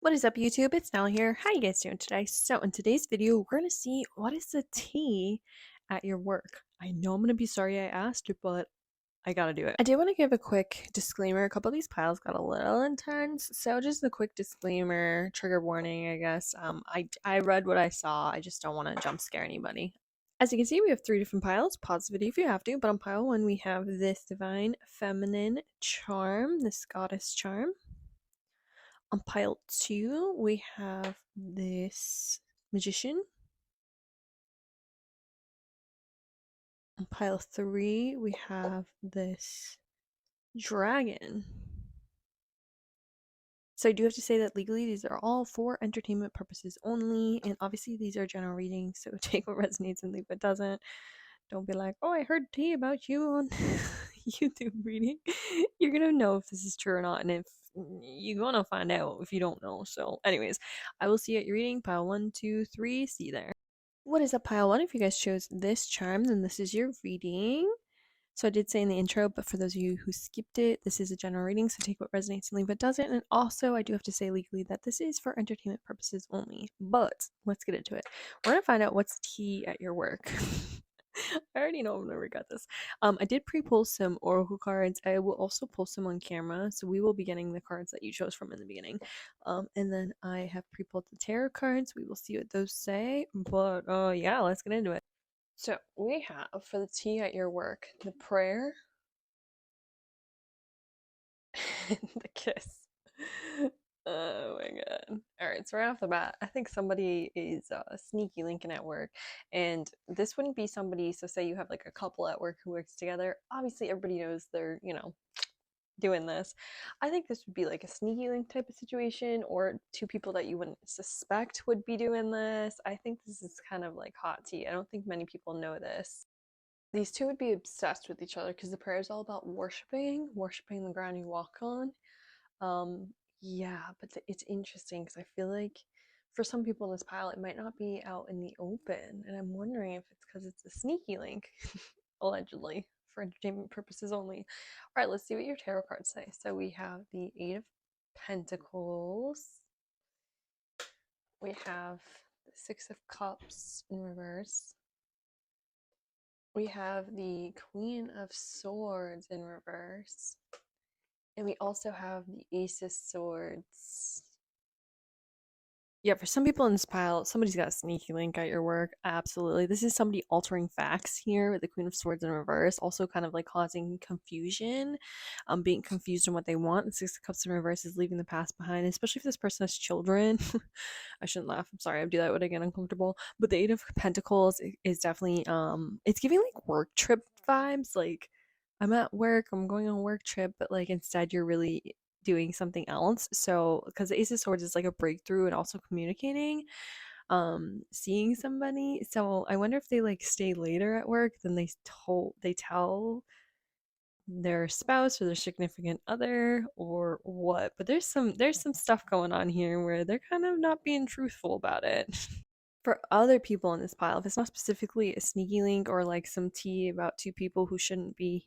What is up, YouTube? It's Nell here. How you guys doing today? So in today's video, we're going to see what is the tea at your work. I know I'm going to be sorry I asked, but I got to do it. I do want to give a quick disclaimer. A couple of these piles got a little intense, so just a quick disclaimer, trigger warning, I guess. I read what I saw. I just don't want to jump scare anybody. As you can see, we have 3 different piles. Pause the video if you have to, but on pile 1, we have this divine feminine charm, this goddess charm. On pile 2, we have this magician. On pile 3, we have this dragon. So I do have to say that legally these are all for entertainment purposes only, and obviously these are general readings, so take what resonates and leave what doesn't. Don't be like, oh, I heard tea about you on YouTube reading. You're gonna know if this is true or not, and if you're gonna find out if you don't know. So, anyways, I will see you at your reading. Pile 1, 2, 3. See you there. What is up, pile 1? If you guys chose this charm, then this is your reading. So I did say in the intro, but for those of you who skipped it, this is a general reading, so take what resonates and leave what doesn't. And also, I do have to say legally that this is for entertainment purposes only. But let's get into it. We're gonna find out what's tea at your work. I already know I've never got this. I did pre-pull some oracle cards. I will also pull some on camera, so we will be getting the cards that you chose from in the beginning. And then I have pre-pulled the tarot cards. We will see what those say. But yeah, let's get into it. So we have for the tea at your work the prayer and the kiss. Oh my god. Alright, so right off the bat, I think somebody is sneaky linking at work. And this wouldn't be somebody, so say you have like a couple at work who works together. Obviously, everybody knows they're, doing this. I think this would be like a sneaky link type of situation, or 2 people that you wouldn't suspect would be doing this. I think this is kind of like hot tea. I don't think many people know this. These 2 would be obsessed with each other because the prayer is all about worshiping the ground you walk on. Um, yeah, but it's interesting because I feel like for some people in this pile, it might not be out in the open, and I'm wondering if it's because it's a sneaky link, allegedly, for entertainment purposes only. All right, let's see what your tarot cards say. So we have the 8 of Pentacles. We have the 6 of Cups in reverse. We have the Queen of Swords in reverse. And we also have the Ace of Swords. Yeah, for some people in this pile, somebody's got a sneaky link at your work. Absolutely. This is somebody altering facts here with the Queen of Swords in reverse, also kind of like causing confusion, being confused on what they want. The Six of Cups in reverse is leaving the past behind, especially if this person has children. I shouldn't laugh. I'm sorry. I do that when I get uncomfortable. But the Eight of Pentacles is definitely it's giving like work trip vibes. Like I'm at work, I'm going on a work trip, but like instead you're really doing something else. So because the Ace of Swords is like a breakthrough and also communicating, seeing somebody. So I wonder if they like stay later at work than they tell their spouse or their significant other or what. But there's some stuff going on here where they're kind of not being truthful about it. For other people in this pile, if it's not specifically a sneaky link or like some tea about 2 people who shouldn't be,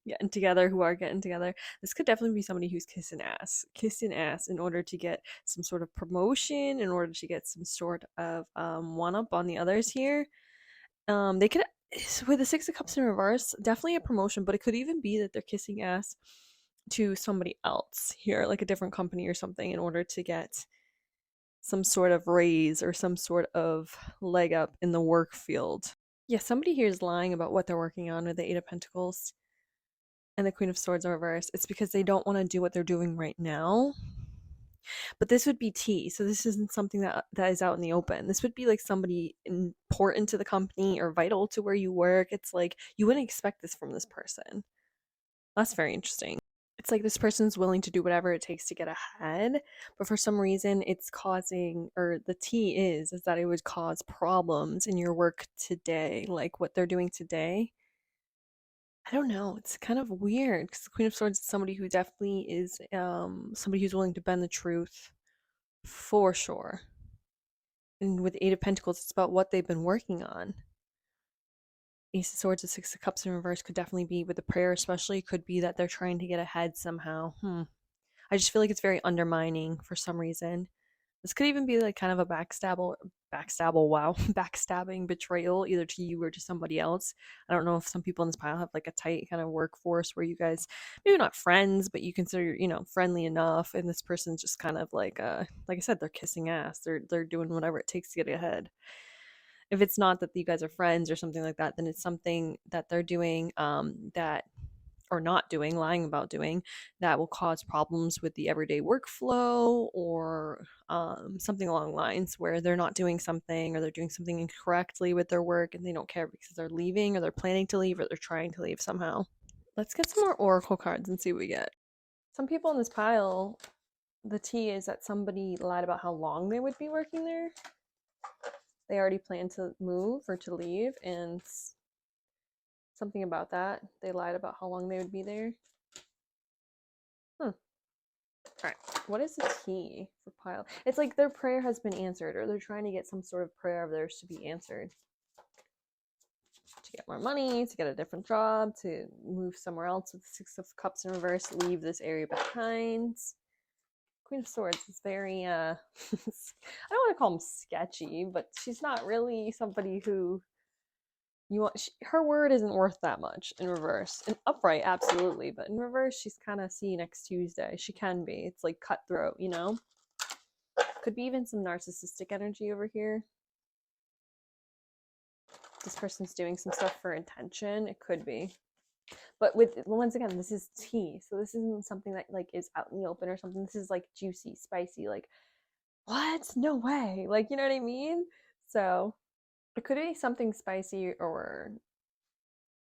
getting together, who are getting together, this could definitely be somebody who's kissing ass in order to get some sort of promotion, in order to get some sort of one up on the others here. They could, with the 6 of Cups in reverse, definitely a promotion, but it could even be that they're kissing ass to somebody else here, like a different company or something, in order to get some sort of raise or some sort of leg up in the work field. Yeah, somebody here is lying about what they're working on with the 8 of Pentacles and the Queen of Swords in reverse. It's because they don't want to do what they're doing right now. But this would be tea, so this isn't something that is out in the open. This would be like somebody important to the company or vital to where you work. It's like you wouldn't expect this from this person. That's very interesting. It's like this person's willing to do whatever it takes to get ahead, but for some reason it's causing, or the tea is that it would cause problems in your work today, like what they're doing today. I don't know. It's kind of weird because the Queen of Swords is somebody who definitely is somebody who's willing to bend the truth for sure. And with the Eight of Pentacles, it's about what they've been working on. Ace of Swords and 6 of Cups in reverse could definitely be with the prayer, especially could be that they're trying to get ahead somehow. I just feel like it's very undermining for some reason. This could even be like kind of a wow, backstabbing betrayal either to you or to somebody else. I don't know if some people in this pile have like a tight kind of workforce where you guys maybe not friends, but you consider, friendly enough, and this person's just kind of like I said, they're kissing ass. They're doing whatever it takes to get ahead. If it's not that you guys are friends or something like that, then it's something that they're doing that or not doing, lying about doing, that will cause problems with the everyday workflow or something along the lines where they're not doing something or they're doing something incorrectly with their work and they don't care because they're leaving or they're planning to leave or they're trying to leave somehow. Let's get some more oracle cards and see what we get. Some people in this pile, the tea is that somebody lied about how long they would be working there. They already planned to move or to leave, and something about that. They lied about how long they would be there. All right. What is the tea for pile? It's like their prayer has been answered, or they're trying to get some sort of prayer of theirs to be answered. To get more money, to get a different job, to move somewhere else with the Six of Cups in reverse, leave this area behind. Queen of Swords is very, I don't want to call him sketchy, but she's not really somebody who her word isn't worth that much in reverse. In upright, absolutely, but in reverse, she's kind of see you next Tuesday. She can be. It's like cutthroat, Could be even some narcissistic energy over here. This person's doing some stuff for intention. It could be. But once again, this is tea, so this isn't something that like is out in the open or something. This is like juicy, spicy, like what? No way. Like, you know what I mean? So it could be something spicy or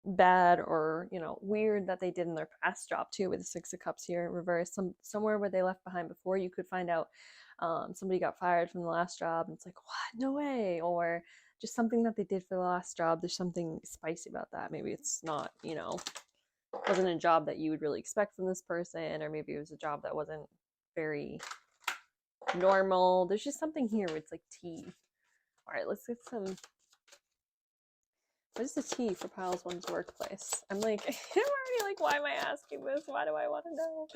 bad or weird that they did in their past job too, with the Six of Cups here in reverse. Somewhere where they left behind before, you could find out somebody got fired from the last job and it's like, what? No way. Or just something that they did for the last job. There's something spicy about that. Maybe it's not, wasn't a job that you would really expect from this person, or maybe it was a job that wasn't very normal. There's just something here where it's like tea. All right, let's get some. What is the tea for Piles One's workplace? I'm like, I'm already like, why am I asking this? Why do I want to know?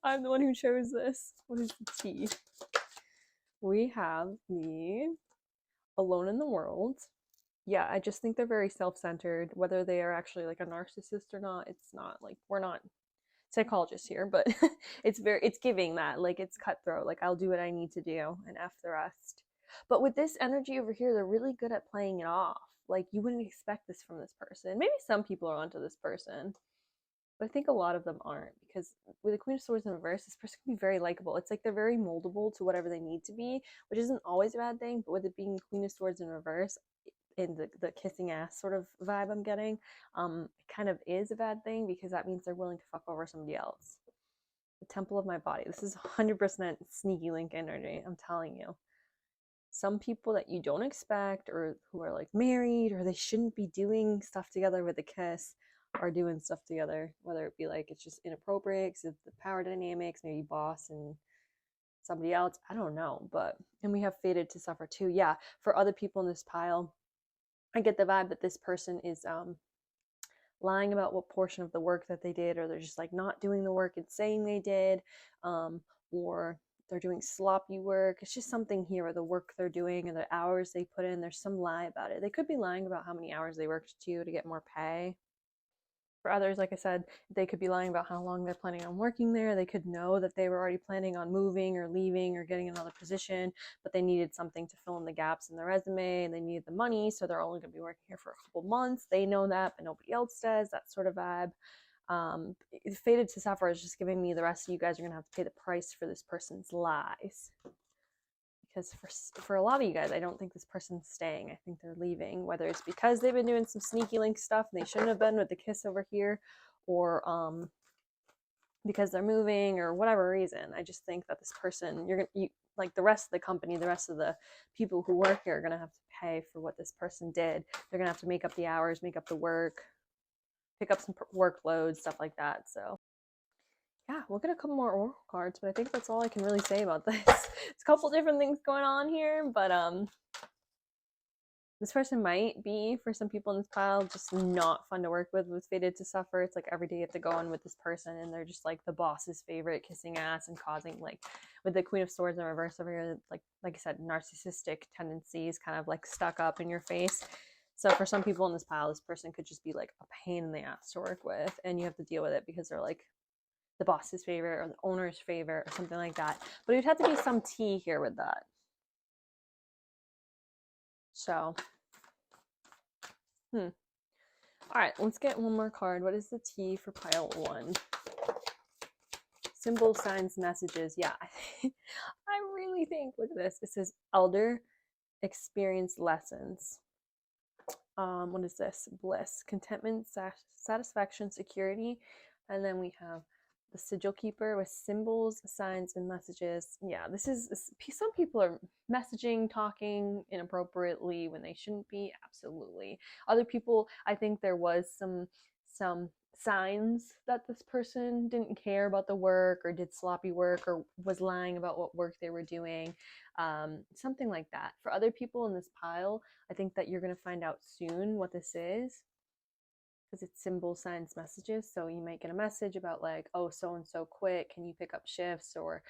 I'm the one who chose this. What is the tea? We have the Alone in the World. Yeah, I just think they're very self-centered. Whether they are actually like a narcissist or not, it's not like, we're not psychologists here, but it's giving that, like, it's cutthroat, like I'll do what I need to do and F the rest. But with this energy over here, they're really good at playing it off. Like, you wouldn't expect this from this person. Maybe some people are onto this person, but I think a lot of them aren't, because with the Queen of Swords in reverse, this person can be very likable. It's like they're very moldable to whatever they need to be, which isn't always a bad thing, but with it being Queen of Swords in reverse, in the kissing ass sort of vibe I'm getting, it kind of is a bad thing, because that means they're willing to fuck over somebody else. The Temple of My Body. This is 100% sneaky link energy, I'm telling you. Some people that you don't expect, or who are like married, or they shouldn't be doing stuff together with a kiss, are doing stuff together, whether it be like it's just inappropriate because of the power dynamics, maybe boss and somebody else, I don't know. But, and we have Fated to Suffer too. Yeah, for other people in this pile, I get the vibe that this person is lying about what portion of the work that they did, or they're just like not doing the work and saying they did, or they're doing sloppy work. It's just something here where the work they're doing and the hours they put in, there's some lie about it. They could be lying about how many hours they worked too to get more pay. For others, like I said, they could be lying about how long they're planning on working there. They could know that they were already planning on moving or leaving or getting another position, but they needed something to fill in the gaps in their resume, and they needed the money, so they're only going to be working here for a couple months. They know that, but nobody else does. That sort of vibe. Fated to Suffer is just giving me the rest of you guys are going to have to pay the price for this person's lies. Because for a lot of you guys, I don't think this person's staying. I think they're leaving, whether it's because they've been doing some sneaky link stuff and they shouldn't have been with the kiss over here, or because they're moving, or whatever reason. I just think that this person, you like the rest of the company, the rest of the people who work here are going to have to pay for what this person did. They're going to have to make up the hours, make up the work, pick up some workloads, stuff like that. So yeah, we'll get a couple more oracle cards, but I think that's all I can really say about this. It's a couple different things going on here, but This person might be, for some people in this pile, just not fun to work with fated to suffer. It's like every day you have to go in with this person and they're just like the boss's favorite, kissing ass and causing, like with the Queen of Swords in reverse over here, like I said, narcissistic tendencies, kind of like stuck up in your face. So for some people in this pile, this person could just be like a pain in the ass to work with, and you have to deal with it because they're like the boss's favorite or the owner's favorite or something like that. But it would have to be some tea here with that. So, all right, let's get one more card. What is the tea for pile 1? Symbols, signs, messages. Yeah, I really think, look at this. It says elder, experience lessons. What is this? Bliss, contentment, satisfaction, security. And then we have the sigil keeper with symbols, signs, and messages. Yeah, this is, some people are messaging, talking inappropriately when they shouldn't be. Absolutely. Other people, I think there was some signs that this person didn't care about the work or did sloppy work or was lying about what work they were doing. Something like that. For other people in this pile, I think that you're going to find out soon what this is, because it's symbol, signs, messages. So you might get a message about like, oh, so and so quit, can you pick up shifts? Or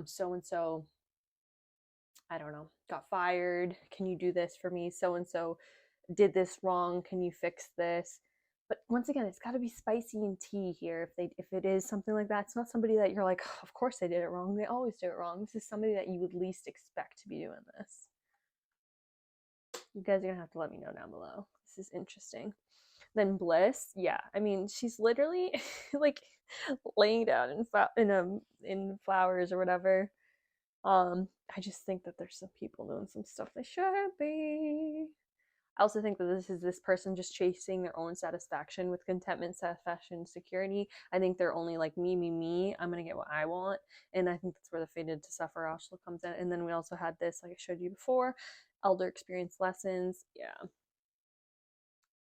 so and so, I don't know, got fired, can you do this for me? So and so did this wrong, can you fix this? But once again, it's got to be spicy and tea here. If it is something like that, it's not somebody that you're like, oh, of course they did it wrong, they always do it wrong. This is somebody that you would least expect to be doing this. You guys are gonna have to let me know down below. This is interesting. Then Bliss, yeah, I mean, she's literally like laying down in flowers or whatever. I just think that there's some people doing some stuff they shouldn't be. I also think that this is this person just chasing their own satisfaction with contentment, satisfaction, security. I think they're only like me. I'm gonna get what I want, and I think that's where the fated to suffer also comes in. And then we also had this, like I showed you before, elder experience lessons. Yeah.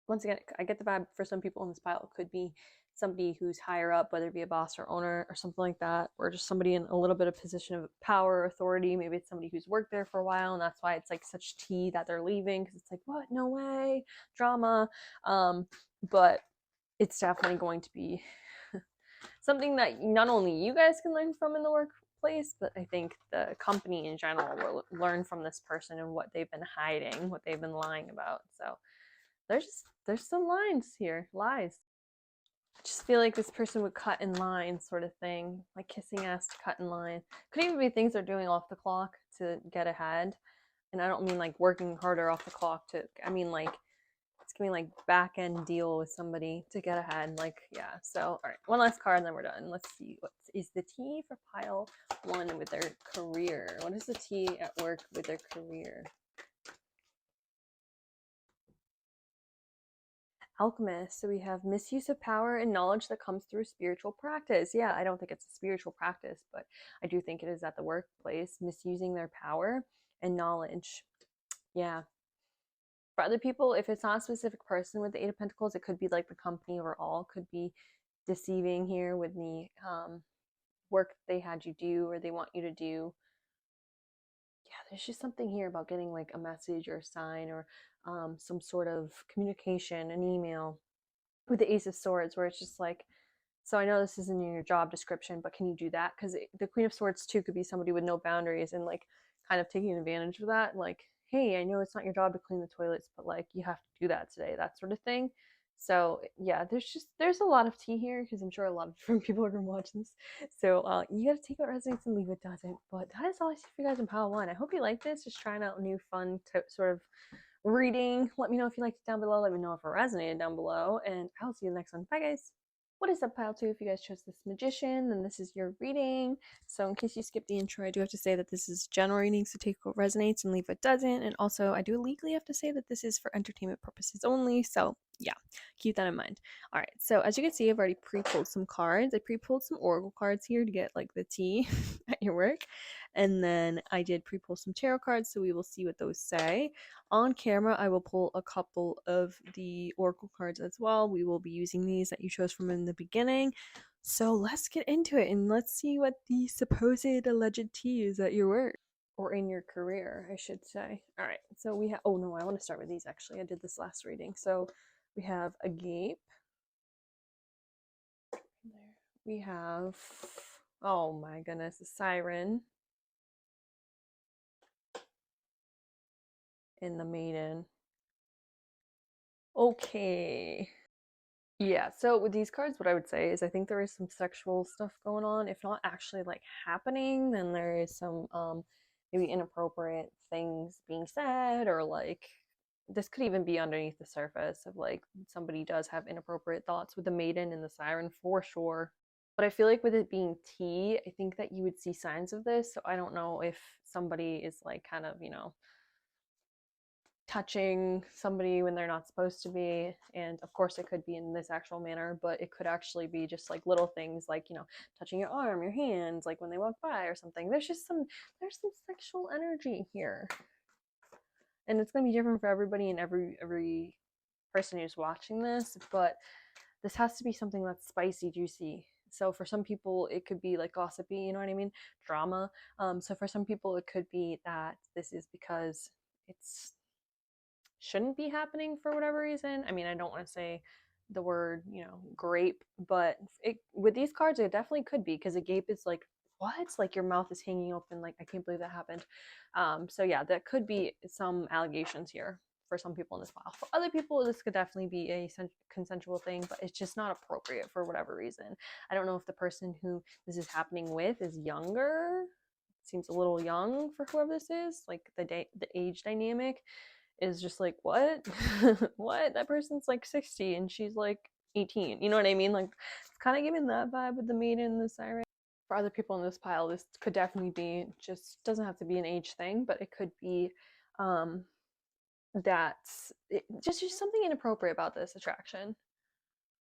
Once again, I get the vibe for some people in this pile. It could be somebody who's higher up, whether it be a boss or owner or something like that, or just somebody in a little bit of position of power or authority. Maybe it's somebody who's worked there for a while, and that's why it's like such tea that they're leaving, because it's like, what? No way, drama. But it's definitely going to be something that not only you guys can learn from in the workplace, but I think the company in general will learn from this person and what they've been hiding, what they've been lying about. So there's some lines here, lies. I just feel like this person would cut in line, sort of thing, like kissing ass to cut in line. Could even be things they're doing off the clock to get ahead. And I don't mean like working harder off the clock to, I mean like it's gonna be like back end deal with somebody to get ahead. Like, yeah. So, all right, one last card and then we're done. Let's see, what is the tea for pile 1 with their career? What is the tea at work with their career? Alchemist. So we have misuse of power and knowledge that comes through spiritual practice. Yeah, I don't think it's a spiritual practice, but I do think it is at the workplace, misusing their power and knowledge. Yeah. For other people, if it's not a specific person with the Eight of Pentacles, it could be like the company overall, could be deceiving here with the work they had you do or they want you to do. Yeah, there's just something here about getting like a message or a sign or some sort of communication, an email with the Ace of Swords, where it's just like, so I know this isn't in your job description, but can you do that? Because the Queen of Swords too could be somebody with no boundaries and like kind of taking advantage of that. Like, hey, I know it's not your job to clean the toilets, but like you have to do that today, that sort of thing. So yeah, there's a lot of tea here because I'm sure a lot of different people are gonna watch this. So you gotta take what resonates and leave what doesn't. But that is all I see for you guys in pile 1. I hope you like this. Just trying out new fun sort of reading. Let me know if you liked it down below. Let me know if it resonated down below, and I'll see you in the next one. Bye, guys. What is up, pile 2? If you guys chose this magician, then this is your reading. So in case you skipped the intro, I do have to say that this is general readings, so take what resonates and leave what doesn't. And also, I do legally have to say that this is for entertainment purposes only. So yeah, keep that in mind. All right, so as you can see, I've already pre-pulled some cards. I pre-pulled some oracle cards here to get like the tea at your work. And then I did pre-pull some tarot cards, so we will see what those say. On camera, I will pull a couple of the oracle cards as well. We will be using these that you chose from in the beginning. So let's get into it and let's see what the supposed alleged tea is at your work. or in your career, I should say. All right, so we have, oh no, I want to start with these actually. I did this last reading. So we have a gape. We have, oh my goodness, a siren. And the maiden. Okay. Yeah, so with these cards, what I would say is I think there is some sexual stuff going on. If not actually like happening, then there is some maybe inappropriate things being said, or like this could even be underneath the surface of like somebody does have inappropriate thoughts with the maiden and the siren for sure. But I feel like with it being tea, I think that you would see signs of this. So I don't know if somebody is like kind of, touching somebody when they're not supposed to be. And of course it could be in this actual manner, but it could actually be just like little things like, touching your arm, your hands, like when they walk by or something. There's some sexual energy here. And it's going to be different for everybody and every person who's watching this, but this has to be something that's spicy, juicy. So for some people it could be like gossipy, you know what I mean? Drama. So for some people it could be that this is because it's shouldn't be happening for whatever reason. I mean, I don't want to say the word, grape, but with these cards, it definitely could be, because a gape is like, what? Like your mouth is hanging open. Like, I can't believe that happened. So yeah, that could be some allegations here for some people in this file. For other people, this could definitely be a consensual thing, but it's just not appropriate for whatever reason. I don't know if the person who this is happening with is younger. Seems a little young for whoever this is. Like the age dynamic is just like, what? What? That person's like 60 and she's like 18. You know what I mean? Like, it's kind of giving that vibe with the maiden and the siren. For other people in this pile, this could definitely be, just doesn't have to be an age thing, but it could be just something inappropriate about this attraction.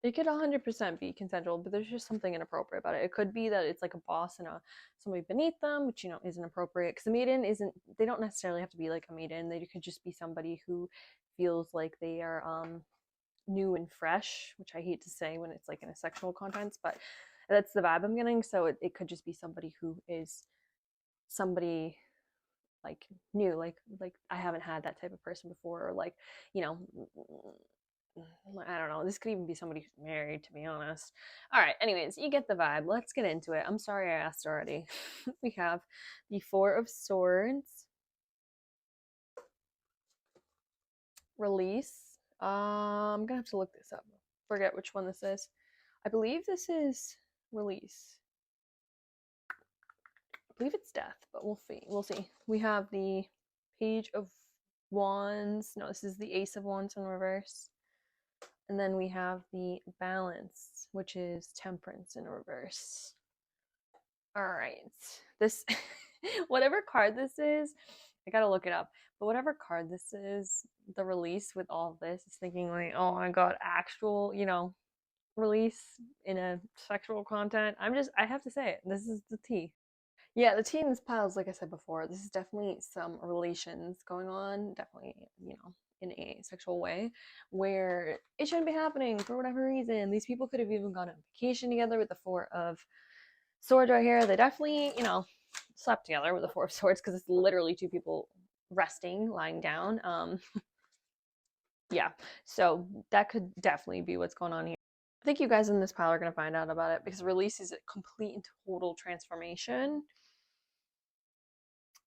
It could 100% be consensual, but there's just something inappropriate about it. It could be that it's like a boss and somebody beneath them, which, isn't appropriate. Because the maiden isn't, they don't necessarily have to be like a maiden. They could just be somebody who feels like they are new and fresh, which I hate to say when it's like in a sexual context, but that's the vibe I'm getting. So it could just be somebody who is somebody like new, like I haven't had that type of person before, or like, I don't know. This could even be somebody who's married, to be honest. All right. Anyways, you get the vibe. Let's get into it. I'm sorry I asked already. We have the Four of Swords. Release. I'm gonna have to look this up. Forget which one this is. I believe this is release. I believe it's death, but we'll see. We'll see. We have the Page of Wands. No, this is the Ace of Wands in reverse. And then we have the Balance, which is Temperance in reverse. All right. This, whatever card this is, I gotta look it up. But whatever card this is, the release with all of this is thinking like, oh my god, actual, release in a sexual content. I have to say it. This is the tea. Yeah, the tea in this pile is, like I said before, this is definitely some relations going on, definitely, in a sexual way, where it shouldn't be happening for whatever reason. These people could have even gone on vacation together with the Four of Swords right here. They definitely, slept together with the Four of Swords, because it's literally two people resting, lying down. Yeah, so that could definitely be what's going on here. I think you guys in this pile are going to find out about it, because release is a complete and total transformation.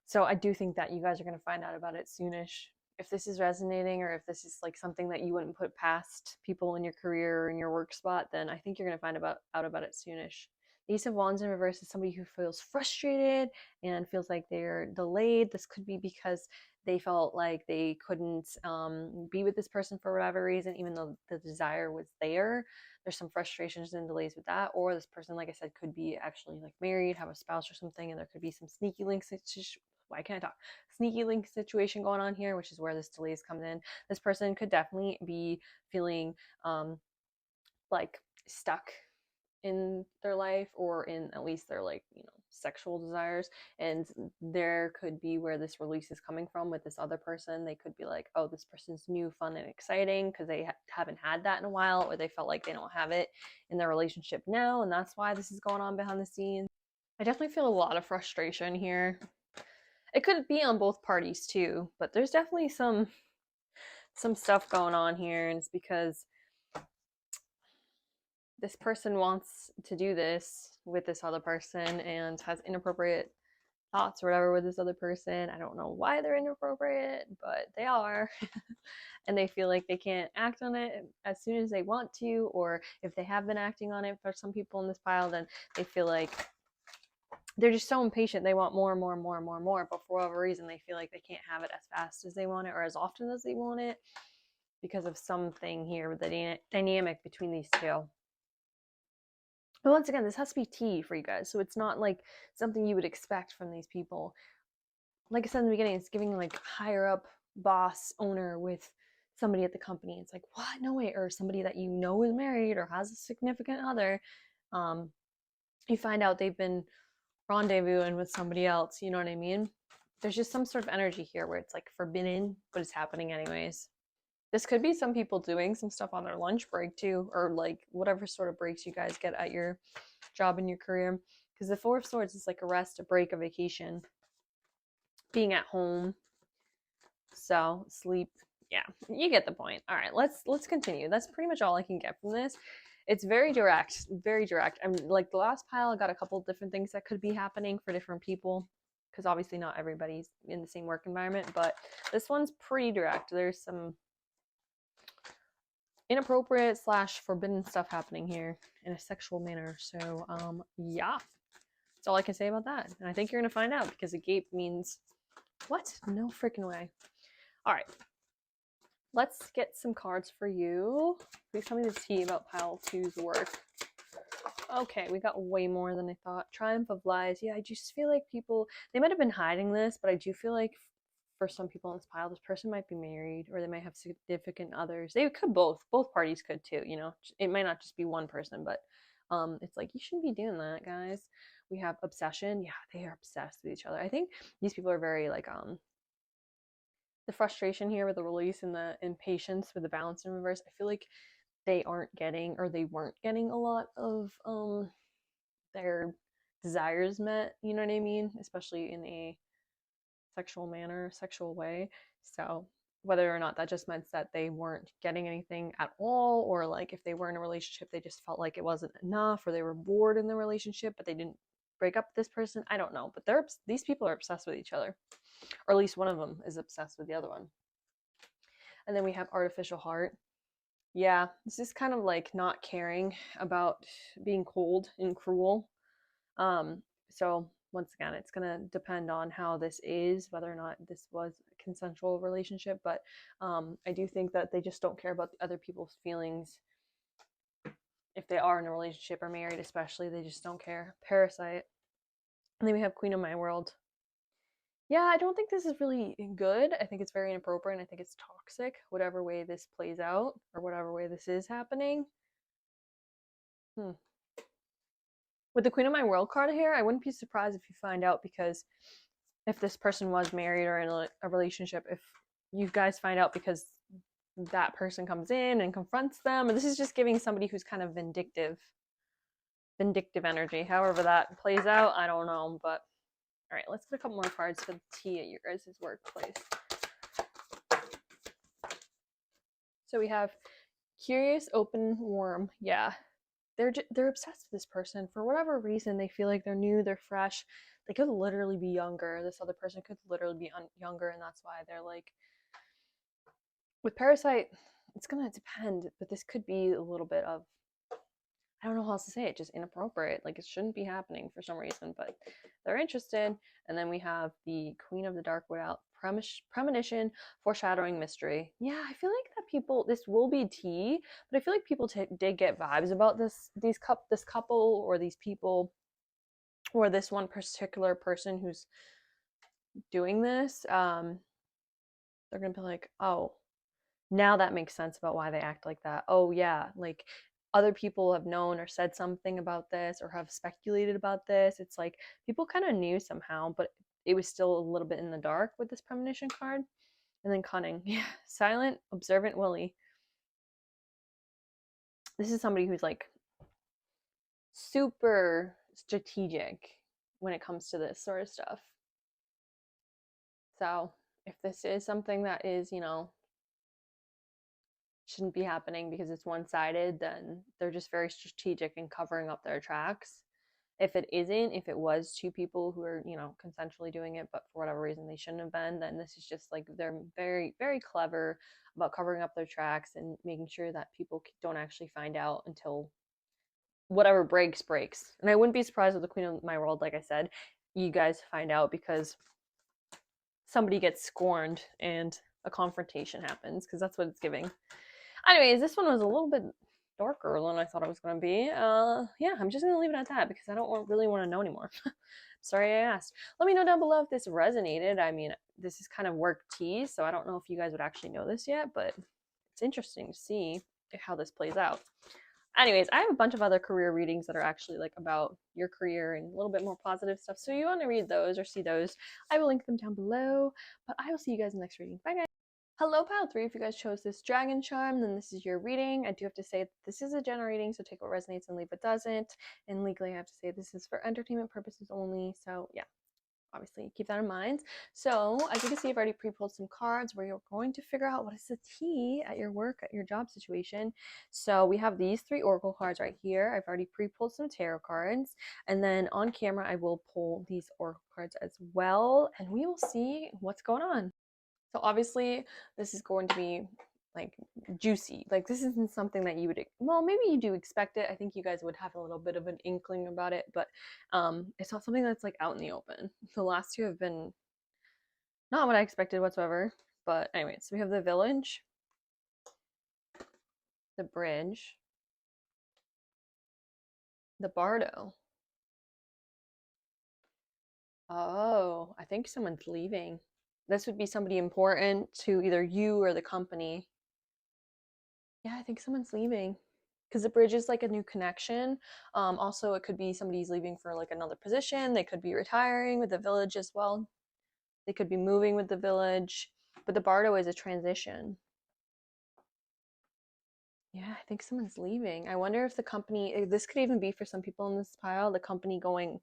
So I do think that you guys are going to find out about it soonish. If this is resonating, or if this is like something that you wouldn't put past people in your career or in your work spot, then I think you're going to find out about it soonish. The Ace of Wands in reverse is somebody who feels frustrated and feels like they're delayed. This could be because they felt like they couldn't be with this person for whatever reason, even though the desire was there. There's some frustrations and delays with that. Or this person, like I said, could be actually like married, have a spouse or something, and there could be some sneaky links. Why can't I talk? Sneaky link situation going on here, which is where this delays comes in. This person could definitely be feeling like stuck in their life, or in at least their sexual desires, and there could be where this release is coming from with this other person. They could be like, oh, this person's new, fun, and exciting, because they haven't had that in a while, or they felt like they don't have it in their relationship now, and that's why this is going on behind the scenes. I definitely feel a lot of frustration here. It could be on both parties too, but there's definitely some stuff going on here, and it's because this person wants to do this with this other person and has inappropriate thoughts or whatever with this other person. I don't know why they're inappropriate, but they are. And they feel like they can't act on it as soon as they want to, or if they have been acting on it for some people in this pile, then they feel like they're just so impatient. They want more and more and more and more and more, but for whatever reason, they feel like they can't have it as fast as they want it or as often as they want it because of something here with the dynamic between these two. But once again, this has to be tea for you guys, so it's not like something you would expect from these people. Like I said in the beginning, it's giving like higher up boss owner with somebody at the company. It's like, what? No way. Or somebody that you know is married or has a significant other. You find out they've been rendezvousing with somebody else. You know what I mean? There's just some sort of energy here where it's like forbidden, but it's happening anyways. This could be some people doing some stuff on their lunch break too, or like whatever sort of breaks you guys get at your job and your career. Because the Four of Swords is like a rest, a break, a vacation, being at home. So sleep. Yeah, you get the point. All right, let's continue. That's pretty much all I can get from this. It's very direct, very direct. I mean, like the last pile, I got a couple different things that could be happening for different people, because obviously not everybody's in the same work environment. But this one's pretty direct. There's some inappropriate / forbidden stuff happening here in a sexual manner. So yeah, that's all I can say about that. And I think you're gonna find out, because a gape means what? No freaking way. All right, let's get some cards for you. Please tell me the tea about pile 2's work. Okay, we got way more than I thought. Triumph of Lies. Yeah, I just feel like people, they might have been hiding this, but I do feel like for some people in this pile, this person might be married, or they might have significant others. They could both parties could too, you know. It might not just be one person, but it's like, you shouldn't be doing that, guys. We have obsession. Yeah, they are obsessed with each other. I think these people are very like the frustration here with the release and the impatience with the balance in reverse. I feel like they aren't getting, or they weren't getting a lot of their desires met, you know what I mean, especially in a sexual manner, sexual way. So whether or not that just meant that they weren't getting anything at all, or like if they were in a relationship they just felt like it wasn't enough, or they were bored in the relationship but they didn't break up with this person, I don't know. But these people are obsessed with each other, or at least one of them is obsessed with the other one. And then we have artificial heart. Yeah, this is kind of like not caring about being cold and cruel. So once again, it's gonna depend on how this is, whether or not this was a consensual relationship. But I do think that they just don't care about the other people's feelings. If they are in a relationship or married, especially, they just don't care. Parasite. And then we have Queen of My World. Yeah, I don't think this is really good. I think it's very inappropriate, and I think it's toxic, whatever way this plays out, or whatever way this is happening. With the Queen of My World card here, I wouldn't be surprised if you find out, because if this person was married or in a relationship, if you guys find out because that person comes in and confronts them, and this is just giving somebody who's kind of vindictive energy. However that plays out, I don't know. But all right, let's get a couple more cards for the tea at your guys' workplace. So we have Curious, Open, Warm. Yeah, they're obsessed with this person for whatever reason. They feel like they're new, they're fresh. They could literally be younger. This other person could literally be younger, and that's why they're like. With Parasite, it's gonna depend, but this could be a little bit of, I don't know how else to say it, just inappropriate. Like, it shouldn't be happening for some reason, but they're interested. And then we have the Queen of the Dark without premonition, foreshadowing, mystery. Yeah, I feel like that people, this will be tea, but I feel like people did get vibes about this couple, or these people, or this one particular person who's doing this. They're gonna be like, oh, now that makes sense about why they act like that. Oh yeah, like other people have known or said something about this, or have speculated about this. It's like people kind of knew somehow, but it was still a little bit in the dark with this premonition card. And then cunning. Yeah, silent, observant Willie. This is somebody who's like super strategic when it comes to this sort of stuff. So if this is something that is, shouldn't be happening because it's one-sided, then they're just very strategic in covering up their tracks. If it isn't, if it was two people who are, consensually doing it, but for whatever reason they shouldn't have been, then this is just like they're very, very clever about covering up their tracks and making sure that people don't actually find out until whatever breaks. And I wouldn't be surprised with the Queen of my world, like I said, you guys find out because somebody gets scorned and a confrontation happens, because that's what it's giving. Anyways, this one was a little bit darker than I thought it was going to be. Yeah, I'm just going to leave it at that because I don't really want to know anymore. Sorry I asked. Let me know down below if this resonated. I mean, this is kind of work tease, so I don't know if you guys would actually know this yet, but it's interesting to see how this plays out. Anyways, I have a bunch of other career readings that are actually like about your career and a little bit more positive stuff. So you want to read those or see those, I will link them down below. But I will see you guys in the next reading. Bye, guys. Hello, pile 3. If you guys chose this dragon charm, then this is your reading. I do have to say that this is a general reading, so take what resonates and leave what doesn't. And legally, I have to say this is for entertainment purposes only. So yeah, obviously keep that in mind. So as you can see, I've already pre-pulled some cards where you're going to figure out what is the tea at your work, at your job situation. So we have these 3 oracle cards right here. I've already pre-pulled some tarot cards, and then on camera I will pull these oracle cards as well, and we will see what's going on. So obviously this is going to be like juicy. Like this isn't something that you would, well, maybe you do expect it. I think you guys would have a little bit of an inkling about it, but it's not something that's like out in the open. The last 2 have been not what I expected whatsoever. But anyway, so we have the village, the bridge, the bardo. Oh, I think someone's leaving. This would be somebody important to either you or the company. Yeah, I think someone's leaving because the bridge is like a new connection. Also, it could be somebody's leaving for like another position. They could be retiring with the village as well. They could be moving with the village, but the bardo is a transition. Yeah, I think someone's leaving. I wonder if the company, this could even be for some people in this pile, the company going,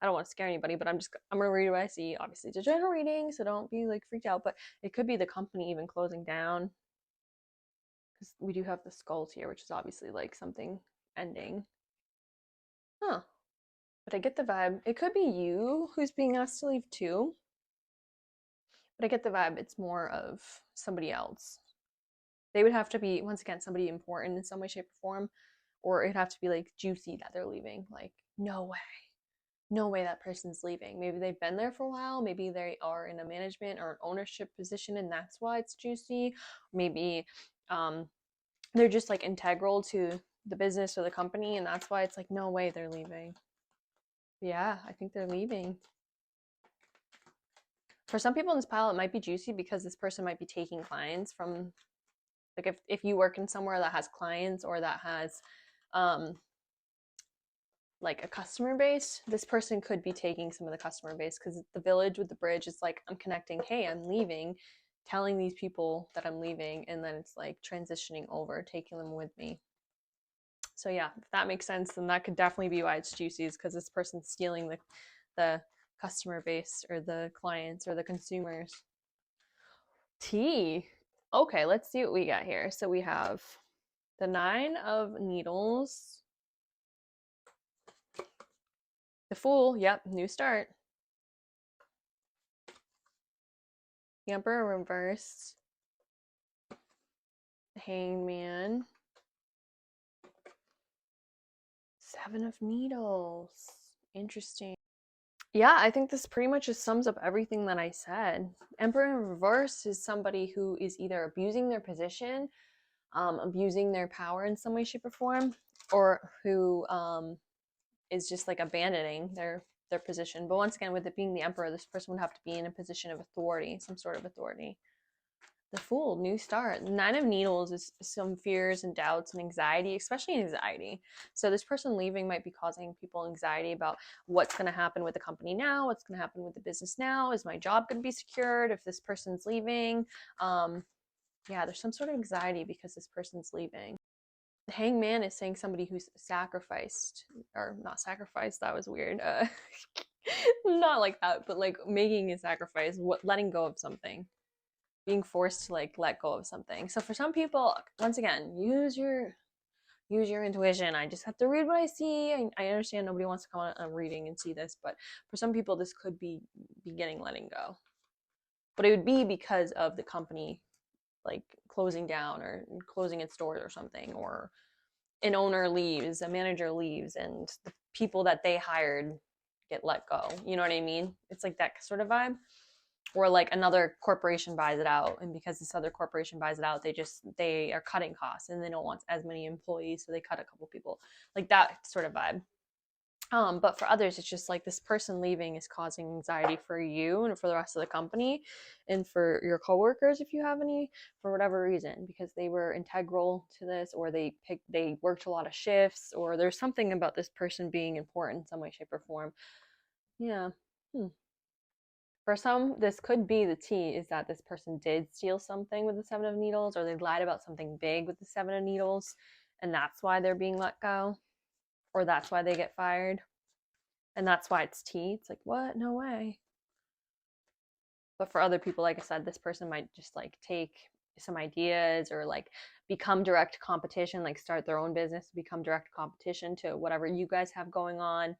I don't want to scare anybody, but I'm going to read what I see. Obviously, it's a general reading, so don't be like freaked out, but it could be the company even closing down. Because we do have the skulls here, which is obviously like something ending. Huh. But I get the vibe. It could be you who's being asked to leave too. But I get the vibe it's more of somebody else. They would have to be, once again, somebody important in some way, shape, or form. Or it'd have to be like juicy that they're leaving. Like, no way. No way that person's leaving. Maybe they've been there for a while. Maybe they are in a management or an ownership position and that's why it's juicy. Maybe they're just like integral to the business or the company and that's why it's like, no way they're leaving. Yeah, I think they're leaving. For some people in this pile, it might be juicy because this person might be taking clients from, like if you work in somewhere that has clients or that has like a customer base, this person could be taking some of the customer base because the village with the bridge is like, I'm connecting, hey, I'm leaving, telling these people that I'm leaving, and then it's like transitioning over, taking them with me. So yeah, if that makes sense, then that could definitely be why it's juicy, is because this person's stealing the customer base or the clients or the consumers. Tea. Okay, let's see what we got here. So we have the 9 of Needles, the Fool, yep, new start, the Emperor reversed, the Hangman, 7 of Needles. Interesting. Yeah, I think this pretty much just sums up everything that I said. Emperor in reverse is somebody who is either abusing their position, abusing their power in some way, shape, or form, or who is just like abandoning their position. But once again, with it being the Emperor, this person would have to be in a position of authority, some sort of authority. The Fool, new start. The 9 of Needles is some fears and doubts and anxiety, especially anxiety. So this person leaving might be causing people anxiety about what's going to happen with the company now, what's going to happen with the business now, is my job going to be secured if this person's leaving? Yeah, there's some sort of anxiety because this person's leaving. The Hangman is saying somebody who's sacrificed, or not sacrificed, that was weird. Not like that, but like making a sacrifice, letting go of something, being forced to like let go of something. So for some people, once again, use your intuition. I just have to read what I see. I understand nobody wants to come on a reading and see this, but for some people, this could be beginning letting go. But it would be because of the company like closing down or closing its doors or something, or an owner leaves, a manager leaves, and the people that they hired get let go. You know what I mean? It's like that sort of vibe. Or like another corporation buys it out, and because this other corporation buys it out, they are cutting costs and they don't want as many employees, so they cut a couple people. Like that sort of vibe. But for others, it's just like this person leaving is causing anxiety for you and for the rest of the company and for your coworkers, if you have any, for whatever reason, because they were integral to this, or they worked a lot of shifts, or there's something about this person being important in some way, shape, or form. Yeah. For some, this could be the tea, is that this person did steal something with the Seven of Needles, or they lied about something big with the Seven of Needles, and that's why they're being let go, or that's why they get fired. And that's why it's tea. It's like, what? No way. But for other people, like I said, this person might just like take some ideas or like become direct competition, like start their own business, become direct competition to whatever you guys have going on.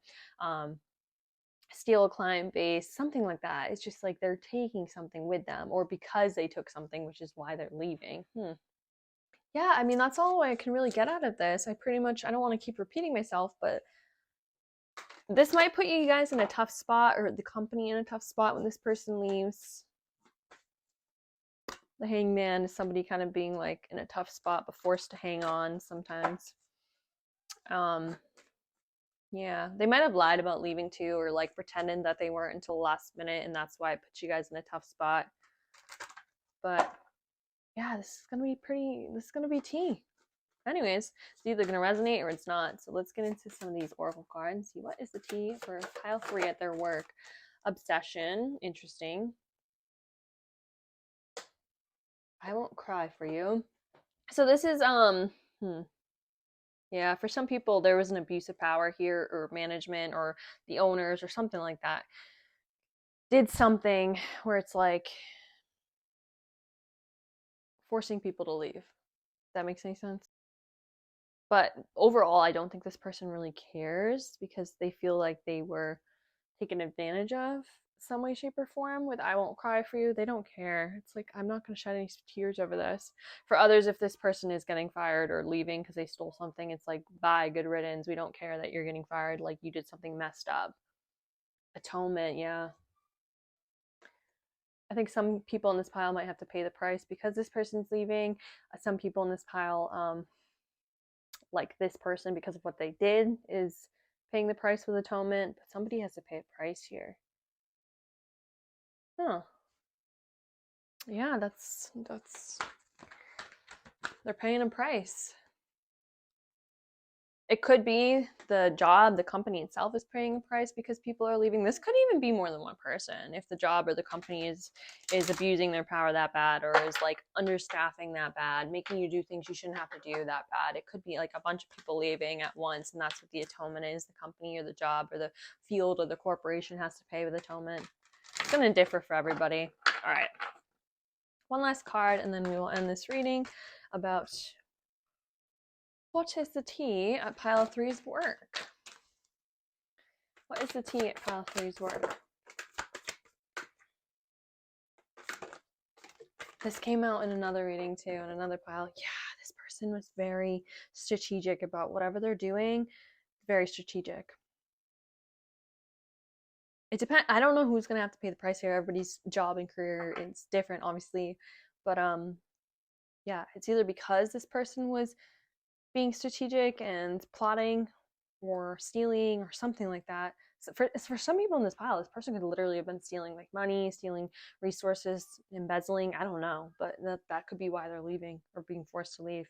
Steal a client base, something like that. It's just like they're taking something with them, or because they took something, which is why they're leaving. Yeah, I mean, that's all I can really get out of this. I don't want to keep repeating myself, but this might put you guys in a tough spot, or the company in a tough spot when this person leaves. The hangman is somebody kind of being like in a tough spot, but forced to hang on sometimes. Yeah, they might have lied about leaving too, or like pretended that they weren't until the last minute, and that's why it puts you guys in a tough spot. But yeah, this is gonna be tea. Anyways, it's either gonna resonate or it's not. So let's get into some of these oracle cards and see what is the tea for pile 3 at their work. Obsession, interesting. I won't cry for you. So this is yeah, for some people there was an abuse of power here, or management, or the owners, or something like that did something where it's like forcing people to leave. That makes any sense? But overall, I don't think this person really cares, because they feel like they were taken advantage of some way, shape, or form. With I won't cry for you, they don't care. It's like, I'm not going to shed any tears over this. For others, if this person is getting fired or leaving because they stole something, it's like, bye, good riddance. We don't care that you're getting fired. Like, you did something messed up. Atonement, yeah. I think some people in this pile might have to pay the price because this person's leaving. Some people in this pile, like this person, because of what they did, is paying the price with atonement. But somebody has to pay a price here. Huh. Yeah, that's they're paying a price. It could be the job, the company itself is paying a price because people are leaving. This could even be more than one person. If the job or the company is abusing their power that bad, or is like understaffing that bad, making you do things you shouldn't have to do that bad. It could be like a bunch of people leaving at once, and that's what the atonement is. The company or the job or the field or the corporation has to pay with atonement. It's going to differ for everybody. All right. One last card, and then we will end this reading about what is the tea at pile 3's work. What is the tea at pile 3's work? This came out in another reading too, in another pile. Yeah, this person was very strategic about whatever they're doing. Very strategic. It depends. I don't know who's gonna have to pay the price here. Everybody's job and career is different, obviously, but yeah, it's either because this person was being strategic and plotting, or stealing, or something like that. So for some people in this pile, this person could literally have been stealing like money, stealing resources, embezzling. I don't know, but that could be why they're leaving or being forced to leave.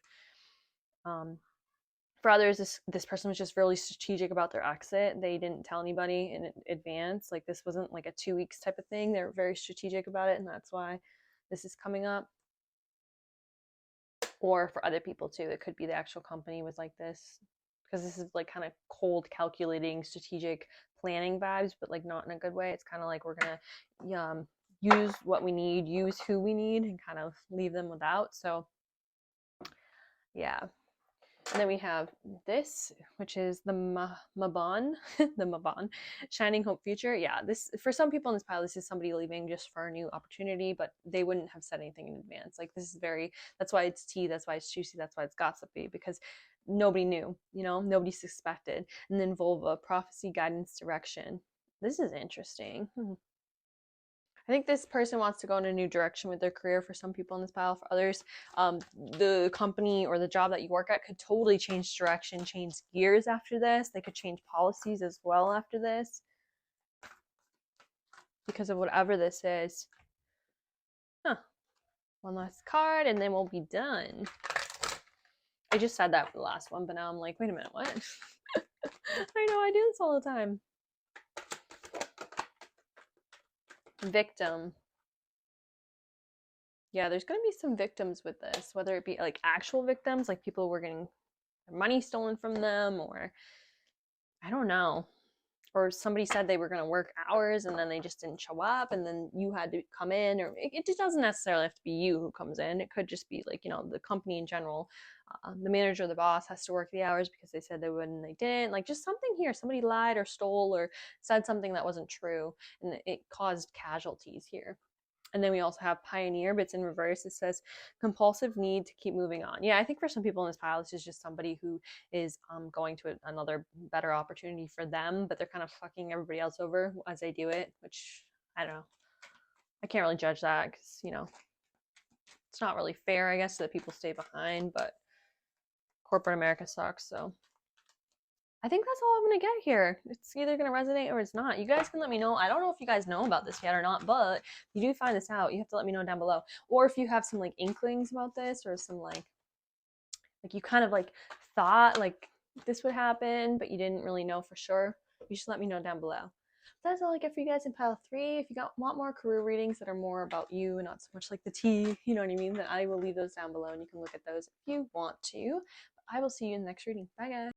For others, this person was just really strategic about their exit. They didn't tell anybody in advance. Like, this wasn't like a 2 weeks type of thing. They're very strategic about it, and that's why this is coming up. Or for other people too, it could be the actual company was like this, because this is like kind of cold, calculating, strategic planning vibes, but like not in a good way. It's kind of like we're gonna use what we need, use who we need, and kind of leave them without. So yeah. And then we have this, which is the Maban, the Maban, Shining Hope Future. Yeah, this for some people in this pile, this is somebody leaving just for a new opportunity, but they wouldn't have said anything in advance. Like this is very, that's why it's tea, that's why it's juicy, that's why it's gossipy, because nobody knew, you know, nobody suspected. And then vulva, prophecy, guidance, direction. This is interesting. I think this person wants to go in a new direction with their career for some people in this pile. For others, the company or the job that you work at could totally change direction, change gears after this. They could change policies as well after this because of whatever this is. Huh. One last card and then we'll be done. I just said that for the last one, but now I'm like, wait a minute, what? I know I do this all the time. Victim. Yeah, there's going to be some victims with this, whether it be like actual victims, like people were getting their money stolen from them, or I don't know. Or somebody said they were going to work hours and then they just didn't show up and then you had to come in, or it just doesn't necessarily have to be you who comes in. It could just be like, you know, the company in general. The manager or the boss has to work the hours because they said they would and they didn't. Like just something here. Somebody lied or stole or said something that wasn't true and it caused casualties here. And then we also have Pioneer, but it's in reverse. It says compulsive need to keep moving on. Yeah, I think for some people in this pile, this is just somebody who is going to another better opportunity for them, but they're kind of fucking everybody else over as they do it, which I don't know. I can't really judge that because, you know, it's not really fair, I guess, that people stay behind, but corporate America sucks, so. I think that's all I'm going to get here. It's either going to resonate or it's not. You guys can let me know. I don't know if you guys know about this yet or not, but if you do find this out, you have to let me know down below. Or if you have some like inklings about this or some like you kind of like thought like this would happen, but you didn't really know for sure, you should let me know down below. That's all I get for you guys in pile 3. If you want more career readings that are more about you and not so much like the tea, you know what I mean, then I will leave those down below and you can look at those if you want to. But I will see you in the next reading. Bye, guys.